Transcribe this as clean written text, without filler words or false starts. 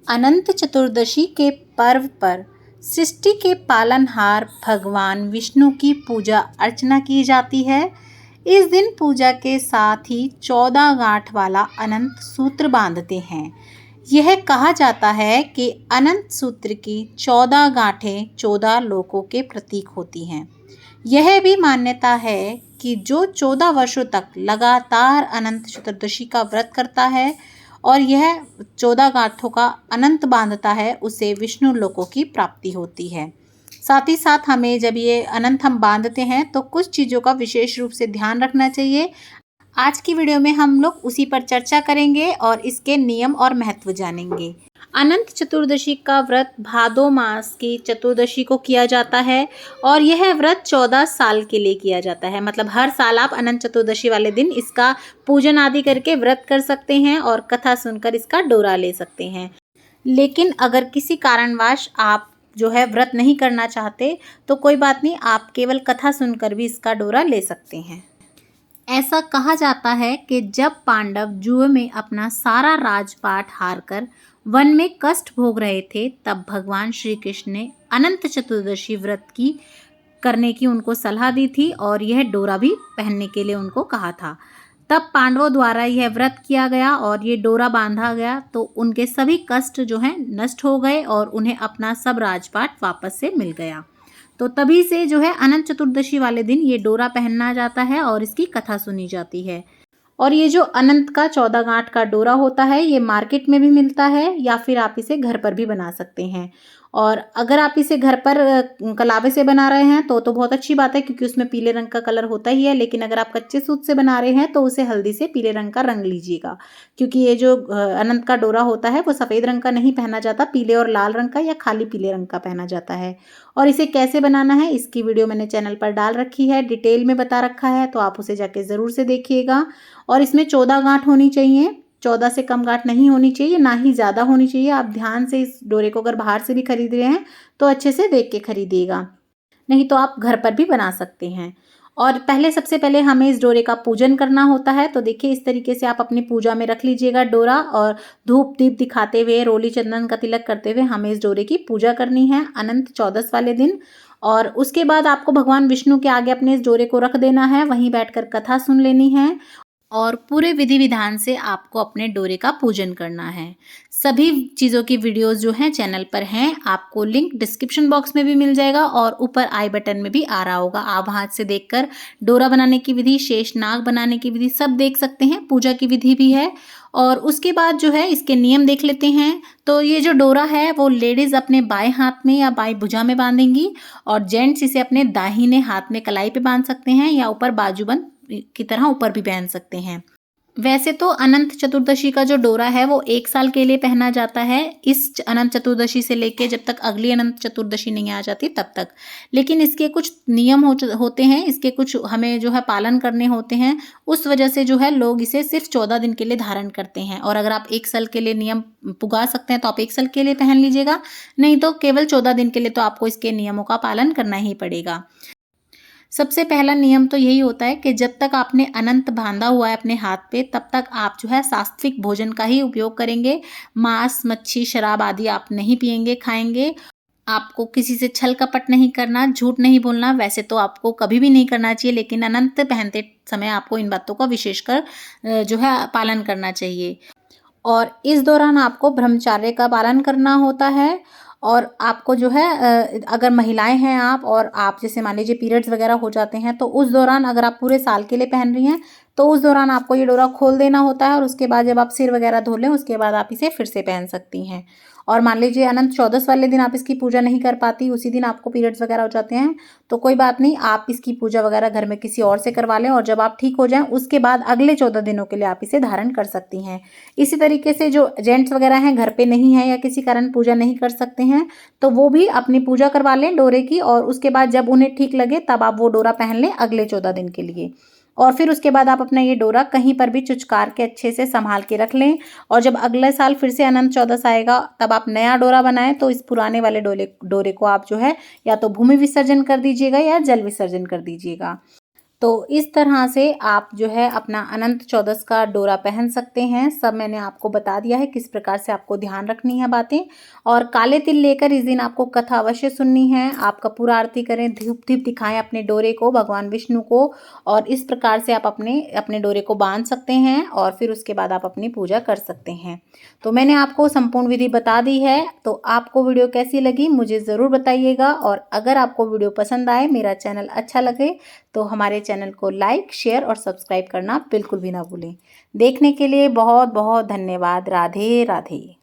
अनंत चतुर्दशी के पर्व पर सृष्टि के पालनहार भगवान विष्णु की पूजा अर्चना की जाती है। इस दिन पूजा के साथ ही 14 गांठ वाला अनंत सूत्र बांधते हैं। यह कहा जाता है कि अनंत सूत्र की 14 गांठें 14 लोकों के प्रतीक होती हैं। यह भी मान्यता है कि जो 14 वर्षों तक लगातार अनंत चतुर्दशी का व्रत करता है और यह 14 गांठों का अनंत बांधता है, उसे विष्णु लोकों की प्राप्ति होती है। साथ ही साथ हमें जब ये अनंत हम बांधते हैं तो कुछ चीज़ों का विशेष रूप से ध्यान रखना चाहिए। आज की वीडियो में हम लोग उसी पर चर्चा करेंगे और इसके नियम और महत्व जानेंगे। अनंत चतुर्दशी का व्रत भादो मास की चतुर्दशी को किया जाता है और यह व्रत 14 साल के लिए किया जाता है। मतलब हर साल आप अनंत चतुर्दशी वाले दिन इसका पूजन आदि करके व्रत कर सकते हैं और कथा सुनकर इसका डोरा ले सकते हैं। लेकिन अगर किसी कारणवश आप जो है व्रत नहीं करना चाहते तो कोई बात नहीं, आप केवल कथा सुनकर भी इसका डोरा ले सकते हैं। ऐसा कहा जाता है कि जब पांडव जुए में अपना सारा राजपाट हारकर वन में कष्ट भोग रहे थे, तब भगवान श्री कृष्ण ने अनंत चतुर्दशी व्रत की करने की उनको सलाह दी थी और यह डोरा भी पहनने के लिए उनको कहा था। तब पांडवों द्वारा यह व्रत किया गया और ये डोरा बांधा गया तो उनके सभी कष्ट जो हैं नष्ट हो गए और उन्हें अपना सब राजपाट वापस से मिल गया। तो तभी से जो है अनंत चतुर्दशी वाले दिन ये डोरा पहना जाता है और इसकी कथा सुनी जाती है। और ये जो अनंत का 14 गांठ का डोरा होता है, ये मार्केट में भी मिलता है या फिर आप इसे घर पर भी बना सकते हैं। और अगर आप इसे घर पर कलावे से बना रहे हैं तो बहुत अच्छी बात है, क्योंकि उसमें पीले रंग का कलर होता ही है। लेकिन अगर आप कच्चे सूत से बना रहे हैं तो उसे हल्दी से पीले रंग का रंग लीजिएगा, क्योंकि ये जो अनंत का डोरा होता है वो सफ़ेद रंग का नहीं पहना जाता, पीले और लाल रंग का या खाली पीले रंग का पहना जाता है। और इसे कैसे बनाना है इसकी वीडियो मैंने चैनल पर डाल रखी है, डिटेल में बता रखा है, तो आप उसे जाके ज़रूर से देखिएगा। और इसमें 14 गांठ होनी चाहिए, 14 से कम गांठ नहीं होनी चाहिए, ना ही ज़्यादा होनी चाहिए। आप ध्यान से इस डोरे को अगर बाहर से भी खरीद रहे हैं तो अच्छे से देख के खरीदिएगा, नहीं तो आप घर पर भी बना सकते हैं। और सबसे पहले हमें इस डोरे का पूजन करना होता है। तो देखिए, इस तरीके से आप अपनी पूजा में रख लीजिएगा डोरा, और धूप दीप दिखाते हुए, रोली चंदन का तिलक करते हुए हमें इस डोरे की पूजा करनी है अनंत 14 वाले दिन। और उसके बाद आपको भगवान विष्णु के आगे अपने इस डोरे को रख देना है, वहीं बैठकर कथा सुन लेनी है और पूरे विधि विधान से आपको अपने डोरे का पूजन करना है। सभी चीज़ों की वीडियोस जो हैं चैनल पर हैं, आपको लिंक डिस्क्रिप्शन बॉक्स में भी मिल जाएगा और ऊपर आई बटन में भी आ रहा होगा। आप वहाँ से देखकर डोरा बनाने की विधि, शेषनाग बनाने की विधि सब देख सकते हैं, पूजा की विधि भी है। और उसके बाद जो है इसके नियम देख लेते हैं। तो ये जो डोरा है वो लेडीज़ अपने बाएं हाथ में या बाएं भुजा में बांधेंगी और जेंट्स इसे अपने दाहिने हाथ में कलाई पे बांध सकते हैं या ऊपर बाजूबंद की तरह ऊपर भी पहन सकते हैं। वैसे तो अनंत चतुर्दशी का जो डोरा है वो 1 साल के लिए पहना जाता है, इस अनंत चतुर्दशी से लेके जब तक अगली अनंत चतुर्दशी नहीं आ जाती तब तक। लेकिन इसके कुछ नियम होते हैं, इसके कुछ हमें जो है पालन करने होते हैं। उस वजह से जो है लोग इसे सिर्फ 14 दिन के लिए धारण करते हैं। और अगर आप 1 साल के लिए नियम पुगा सकते हैं तो आप 1 साल के लिए पहन लीजिएगा, नहीं तो केवल 14 दिन के लिए तो आपको इसके नियमों का पालन करना ही पड़ेगा। सबसे पहला नियम तो यही होता है कि जब तक आपने अनंत बांधा हुआ है अपने हाथ पे, तब तक आप जो है सात्विक भोजन का ही उपयोग करेंगे। मांस, मच्छी, शराब आदि आप नहीं पिएंगे, खाएंगे। आपको किसी से छल कपट नहीं करना, झूठ नहीं बोलना। वैसे तो आपको कभी भी नहीं करना चाहिए, लेकिन अनंत पहनते समय आपको इन बातों का विशेषकर जो है पालन करना चाहिए। और इस दौरान आपको ब्रह्मचर्य का पालन करना होता है। और आपको जो है अगर महिलाएं हैं आप, और आप जैसे मान लीजिए पीरियड्स वगैरह हो जाते हैं, तो उस दौरान अगर आप पूरे साल के लिए पहन रही हैं तो उस दौरान आपको ये डोरा खोल देना होता है। और उसके बाद जब आप सिर वगैरह धो लें उसके बाद आप इसे फिर से पहन सकती हैं। और मान लीजिए अनंत 14 वाले दिन आप इसकी पूजा नहीं कर पाती, उसी दिन आपको पीरियड्स वगैरह हो जाते हैं, तो कोई बात नहीं, आप इसकी पूजा वगैरह घर में किसी और से करवा लें और जब आप ठीक हो जाएं उसके बाद अगले 14 दिनों के लिए आप इसे धारण कर सकती हैं। इसी तरीके से जो जेंट्स वगैरह हैं, घर पे नहीं है या किसी कारण पूजा नहीं कर सकते हैं, तो वो भी अपनी पूजा करवा लें डोरे की, और उसके बाद जब उन्हें ठीक लगे तब आप वो डोरा पहन लें अगले 14 दिन के लिए। और फिर उसके बाद आप अपना ये डोरा कहीं पर भी चुचकार के अच्छे से संभाल के रख लें। और जब अगले साल फिर से अनंत 14 आएगा तब आप नया डोरा बनाएं, तो इस पुराने वाले डोरे को आप जो है या तो भूमि विसर्जन कर दीजिएगा या जल विसर्जन कर दीजिएगा। तो इस तरह से आप जो है अपना अनंत चौदस का डोरा पहन सकते हैं। सब मैंने आपको बता दिया है किस प्रकार से आपको ध्यान रखनी है बातें। और काले तिल लेकर इस दिन आपको कथा अवश्य सुननी है। आप कपूर आरती करें, धूप दीप दिखाएं अपने डोरे को भगवान विष्णु को, और इस प्रकार से आप अपने अपने डोरे को बांध सकते हैं और फिर उसके बाद आप अपनी पूजा कर सकते हैं। तो मैंने आपको संपूर्ण विधि बता दी है। तो आपको वीडियो कैसी लगी मुझे ज़रूर बताइएगा, और अगर आपको वीडियो पसंद आए, मेरा चैनल अच्छा लगे, तो हमारे चैनल को लाइक, शेयर और सब्सक्राइब करना बिल्कुल भी ना भूलें। देखने के लिए बहुत बहुत धन्यवाद। राधे राधे।